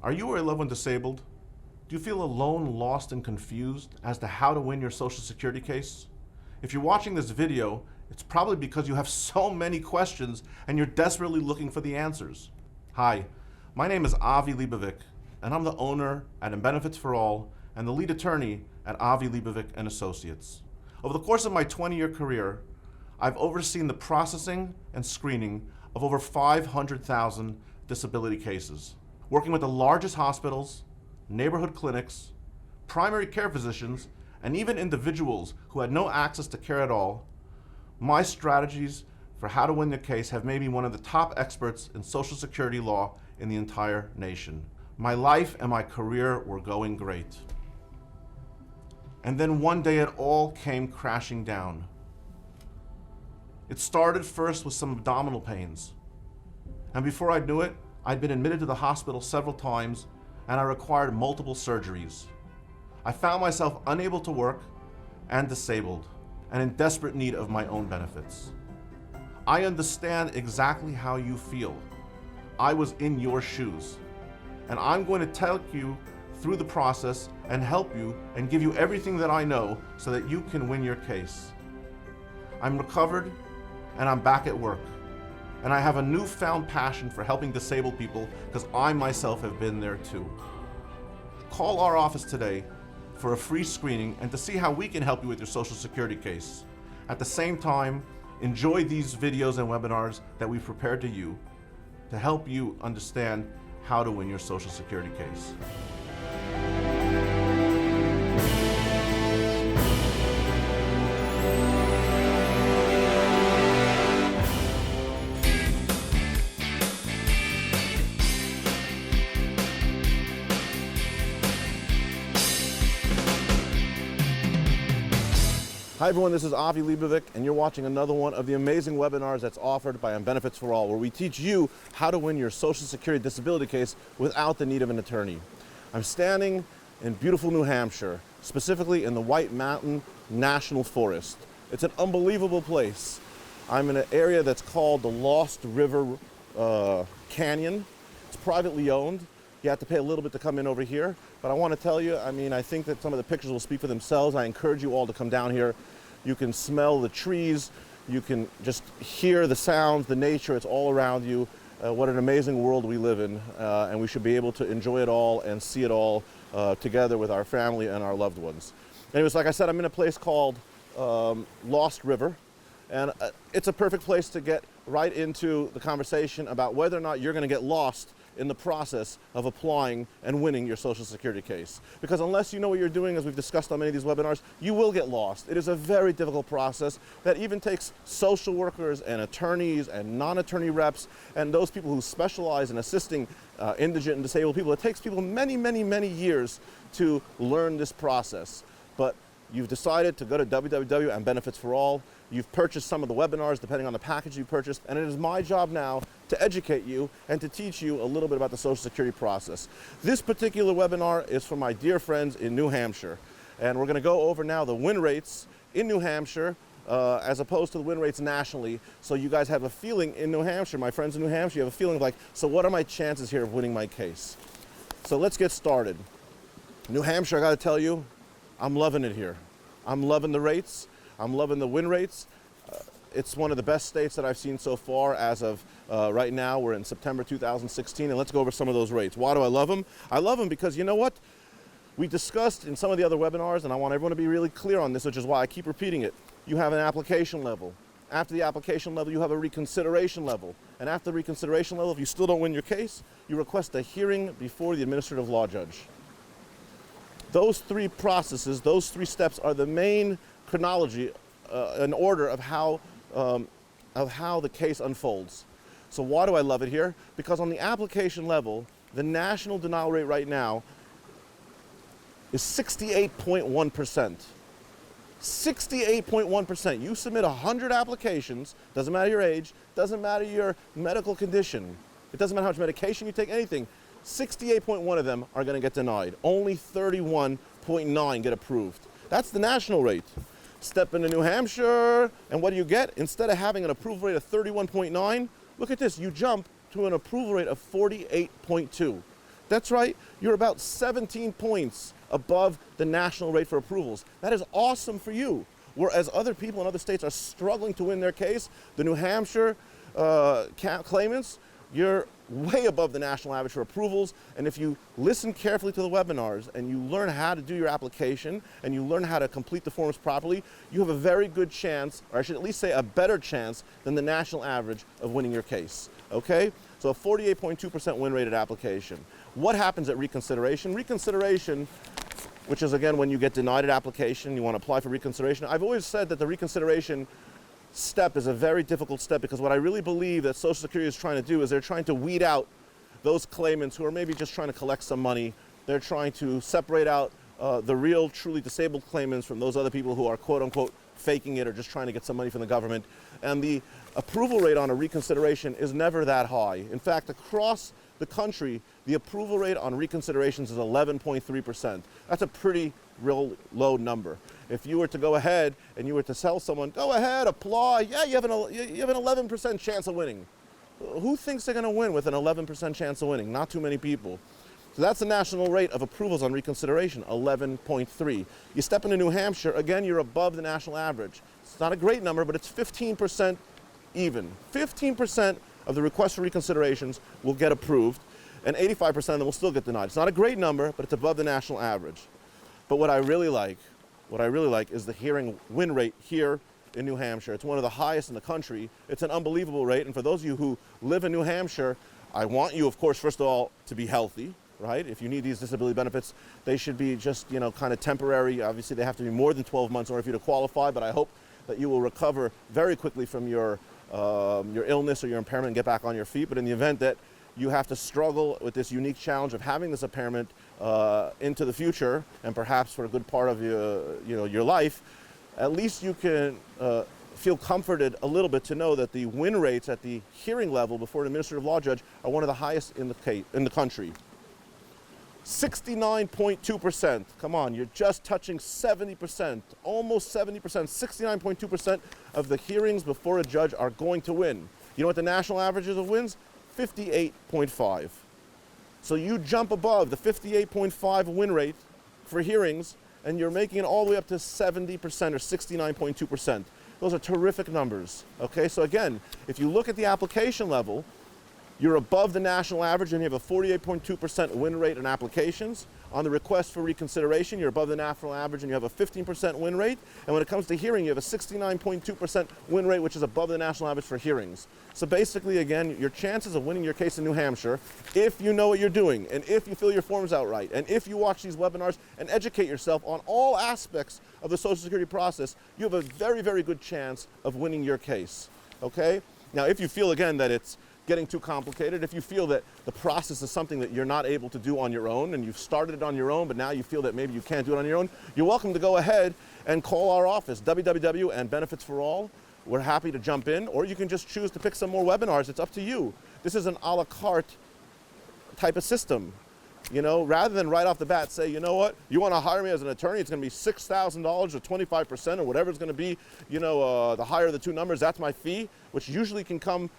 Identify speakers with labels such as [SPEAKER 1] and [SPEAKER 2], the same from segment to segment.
[SPEAKER 1] Are you or a loved one disabled? Do you feel alone, lost, and confused as to how to win your Social Security case? If you're watching this video, it's probably because you have so many questions and you're desperately looking for the answers. Hi, my name is Avi Leibovic, and I'm the owner at Benefits for All and the lead attorney at Avi Leibovic Associates. Over the course of my 20-year career, I've overseen the processing and screening of over 500,000 disability cases, working with the largest hospitals, neighborhood clinics, primary care physicians, and even individuals who had no access to care at all. My strategies for how to win the case have made me one of the top experts in Social Security law in the entire nation. My life and my career were going great. And then one day it all came crashing down. It started first with some abdominal pains. And before I knew it, I'd been admitted to the hospital several times and I required multiple surgeries. I found myself unable to work and disabled and in desperate need of my own benefits. I understand exactly how you feel. I was in your shoes. And I'm going to take you through the process and help you and give you everything that I know so that you can win your case. I'm recovered and I'm back at work. And I have a newfound passion for helping disabled people because I myself have been there too. Call our office today for a free screening and to see how we can help you with your Social Security case. At the same time, enjoy these videos and webinars that we've prepared to help you understand how to win your Social Security case. Hi everyone, this is Avi Leibovic, and you're watching another one of the amazing webinars that's offered by Benefits for All, where we teach you how to win your Social Security disability case without the need of an attorney. I'm standing in beautiful New Hampshire, specifically in the White Mountain National Forest. It's an unbelievable place. I'm in an area that's called the Lost River Canyon. It's privately owned. You have to pay a little bit to come in over here, but I want to tell you, I think that some of the pictures will speak for themselves. I encourage you all to come down here. You can smell the trees, you can just hear the sounds, the nature, it's all around you. What an amazing world we live in, and we should be able to enjoy it all and see it all together with our family and our loved ones. Anyways, like I said, I'm in a place called Lost River, and it's a perfect place to get right into the conversation about whether or not you're going to get lost in the process of applying and winning your Social Security case. Because unless you know what you're doing, as we've discussed on many of these webinars, you will get lost. It is a very difficult process that even takes social workers and attorneys and non-attorney reps and those people who specialize in assisting indigent and disabled people. It takes people many, many, many years to learn this process. But you've decided to go to www.benefitsforall. You've purchased some of the webinars depending on the package you purchased, and it is my job now to educate you and to teach you a little bit about the Social Security process. This particular webinar is for my dear friends in New Hampshire, and we're going to go over now the win rates in New Hampshire as opposed to the win rates nationally, so you guys have a feeling in New Hampshire, my friends in New Hampshire, you have a feeling like, so what are my chances here of winning my case? So let's get started. New Hampshire, I got to tell you, I'm loving it here. I'm loving the rates. I'm loving the win rates. It's one of the best states that I've seen so far as of right now. We're in September 2016, and let's go over some of those rates. Why do I love them? I love them because you know what? We discussed in some of the other webinars, and I want everyone to be really clear on this, which is why I keep repeating it. You have an application level. After the application level, you have a reconsideration level. And after the reconsideration level, if you still don't win your case, you request a hearing before the administrative law judge. Those three processes, those three steps are the main chronology, an order of how the case unfolds. So why do I love it here? Because on the application level, the national denial rate right now is 68.1%. 68.1%. You submit 100 applications, doesn't matter your age, doesn't matter your medical condition, it doesn't matter how much medication you take, anything, 68.1 of them are going to get denied. Only 31.9 get approved. That's the national rate. Step into New Hampshire, and what do you get? Instead of having an approval rate of 31.9, look at this, you jump to an approval rate of 48.2. That's right, you're about 17 points above the national rate for approvals. That is awesome for you. Whereas other people in other states are struggling to win their case, the New Hampshire claimants, you're way above the national average for approvals. And if you listen carefully to the webinars and you learn how to do your application and you learn how to complete the forms properly, you have a very good chance, or I should at least say a better chance than the national average of winning your case, okay? So a 48.2% win rate at application. What happens at reconsideration? Reconsideration, which is again when you get denied an application, you want to apply for reconsideration. I've always said that the reconsideration step is a very difficult step because what I really believe that Social Security is trying to do is they're trying to weed out those claimants who are maybe just trying to collect some money. They're trying to separate out the real, truly disabled claimants from those other people who are quote unquote faking it or just trying to get some money from the government. And the approval rate on a reconsideration is never that high. In fact, across the country, the approval rate on reconsiderations is 11.3%. That's a pretty real low number. If you were to go ahead and you were to tell someone, go ahead, apply, yeah, you have an 11% chance of winning. Who thinks they're going to win with an 11% chance of winning? Not too many people. So that's the national rate of approvals on reconsideration, 11.3. You step into New Hampshire, again, you're above the national average. It's not a great number, but it's 15% even. 15% of the requests for reconsiderations will get approved, and 85% of them will still get denied. It's not a great number, but it's above the national average. But what I really like is the hearing win rate here in New Hampshire. It's one of the highest in the country. It's an unbelievable rate, and for those of you who live in New Hampshire, I want you, of course, first of all, to be healthy, right? If you need these disability benefits, they should be just, kind of temporary. Obviously, they have to be more than 12 months in order for you to qualify, but I hope that you will recover very quickly from your illness or your impairment and get back on your feet. But in the event that you have to struggle with this unique challenge of having this impairment into the future and perhaps for a good part of your life, at least you can feel comforted a little bit to know that the win rates at the hearing level before an administrative law judge are one of the highest in the country. 69.2%. Come on, you're just touching 70%, almost 70%. 69.2% of the hearings before a judge are going to win. You know what the national average is of wins? 58.5. So you jump above the 58.5 win rate for hearings, and you're making it all the way up to 70% or 69.2%. Those are terrific numbers, okay? So again, if you look at the application level, you're above the national average and you have a 48.2% win rate in applications. On the request for reconsideration, you're above the national average and you have a 15% win rate. And when it comes to hearing, you have a 69.2% win rate, which is above the national average for hearings. So basically, again, your chances of winning your case in New Hampshire, if you know what you're doing, and if you fill your forms out right, and if you watch these webinars and educate yourself on all aspects of the Social Security process, you have a very, very good chance of winning your case, okay? Now, if you feel, again, that it's getting too complicated, if you feel that the process is something that you're not able to do on your own and you've started it on your own, but now you feel that maybe you can't do it on your own, you're welcome to go ahead and call our office, www and Benefits for All. We're happy to jump in, or you can just choose to pick some more webinars. It's up to you. This is an a la carte type of system. Rather than right off the bat say, you know what, you want to hire me as an attorney, it's going to be $6,000 or 25% or whatever it's going to be, the higher of the two numbers, that's my fee, which usually can come.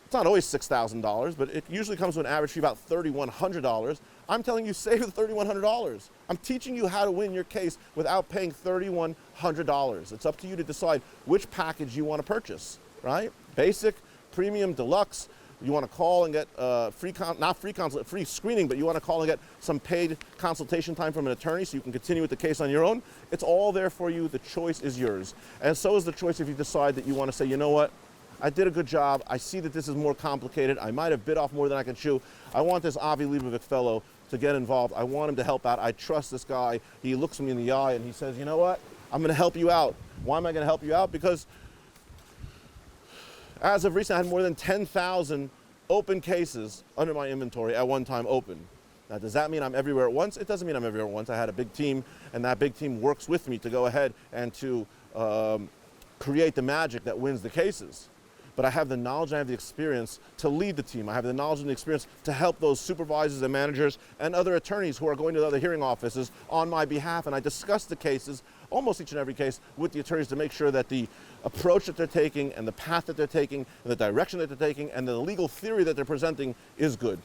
[SPEAKER 1] It's not always $6,000, but it usually comes to an average fee about $3,100. I'm telling you, save the $3,100. I'm teaching you how to win your case without paying $3,100. It's up to you to decide which package you want to purchase, right? Basic, premium, deluxe. You want to call and get free screening, but you want to call and get some paid consultation time from an attorney so you can continue with the case on your own. It's all there for you. The choice is yours. And so is the choice if you decide that you want to say, you know what? I did a good job. I see that this is more complicated. I might have bit off more than I can chew. I want this Avi Leibovic fellow to get involved. I want him to help out. I trust this guy. He looks me in the eye and he says, you know what? I'm going to help you out. Why am I going to help you out? Because as of recently, I had more than 10,000 open cases under my inventory at one time open. Now, does that mean I'm everywhere at once? It doesn't mean I'm everywhere at once. I had a big team, and that big team works with me to go ahead and to create the magic that wins the cases. But I have the knowledge and I have the experience to lead the team. I have the knowledge and the experience to help those supervisors and managers and other attorneys who are going to the other hearing offices on my behalf. And I discuss the cases, almost each and every case, with the attorneys to make sure that the approach that they're taking and the path that they're taking and the direction that they're taking and the legal theory that they're presenting is good.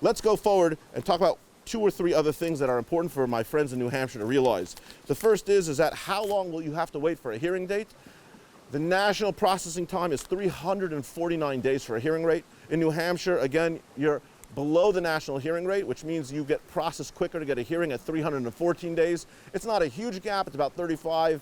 [SPEAKER 1] Let's go forward and talk about two or three other things that are important for my friends in New Hampshire to realize. The first is that how long will you have to wait for a hearing date? The national processing time is 349 days for a hearing rate. In New Hampshire, again, you're below the national hearing rate, which means you get processed quicker to get a hearing at 314 days. It's not a huge gap, it's about 35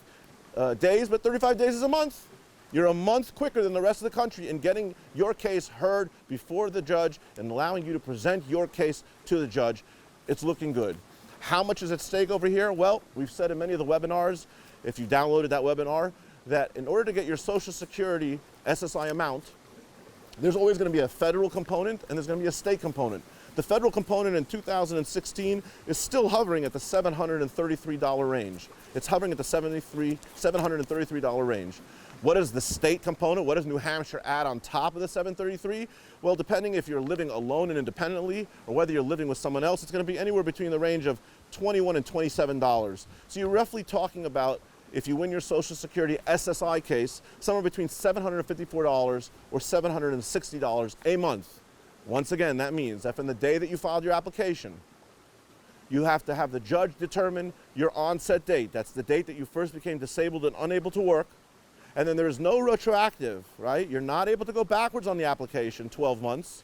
[SPEAKER 1] days, but 35 days is a month. You're a month quicker than the rest of the country in getting your case heard before the judge and allowing you to present your case to the judge. It's looking good. How much is at stake over here? Well, we've said in many of the webinars, if you downloaded that webinar, that in order to get your Social Security SSI amount, there's always going to be a federal component and there's going to be a state component. The federal component in 2016 is still hovering at the $733 range. It's hovering at the $733 range. What is the state component? What does New Hampshire add on top of the $733? Well, depending if you're living alone and independently or whether you're living with someone else, it's going to be anywhere between the range of $21 and $27. So you're roughly talking about, if you win your Social Security SSI case, somewhere between $754 or $760 a month. Once again, that means that from the day that you filed your application, you have to have the judge determine your onset date. That's the date that you first became disabled and unable to work. And then there's no retroactive, right? You're not able to go backwards on the application 12 months,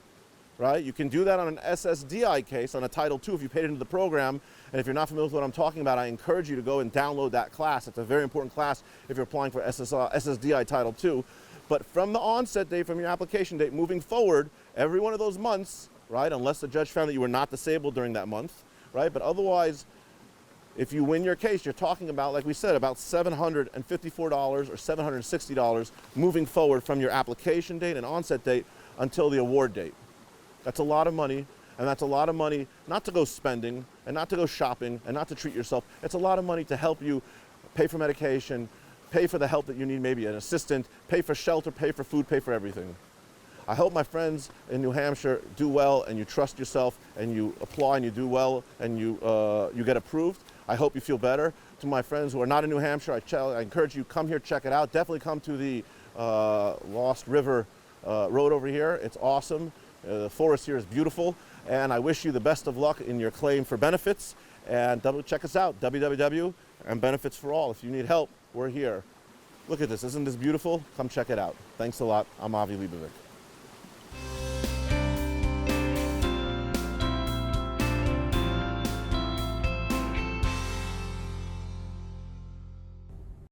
[SPEAKER 1] right? You can do that on an SSDI case, on a Title II if you paid into the program. And if you're not familiar with what I'm talking about, I encourage you to go and download that class. It's a very important class if you're applying for SSDI Title II. But from the onset date, from your application date, moving forward, every one of those months, right, unless the judge found that you were not disabled during that month, right? But otherwise, if you win your case, you're talking about, like we said, about $754 or $760 moving forward from your application date and onset date until the award date. That's a lot of money, and that's a lot of money not to go spending and not to go shopping and not to treat yourself. It's a lot of money to help you pay for medication, pay for the help that you need, maybe an assistant, pay for shelter, pay for food, pay for everything. I hope my friends in New Hampshire do well and you trust yourself and you apply and you do well and you get approved. I hope you feel better. To my friends who are not in New Hampshire, I encourage you, come here, check it out. Definitely come to the Lost River Road over here. It's awesome. The forest here is beautiful. And I wish you the best of luck in your claim for benefits. And check us out, www. and Benefits for All. If you need help, we're here. Look at this, isn't this beautiful? Come check it out. Thanks a lot. I'm Avi Leibovic.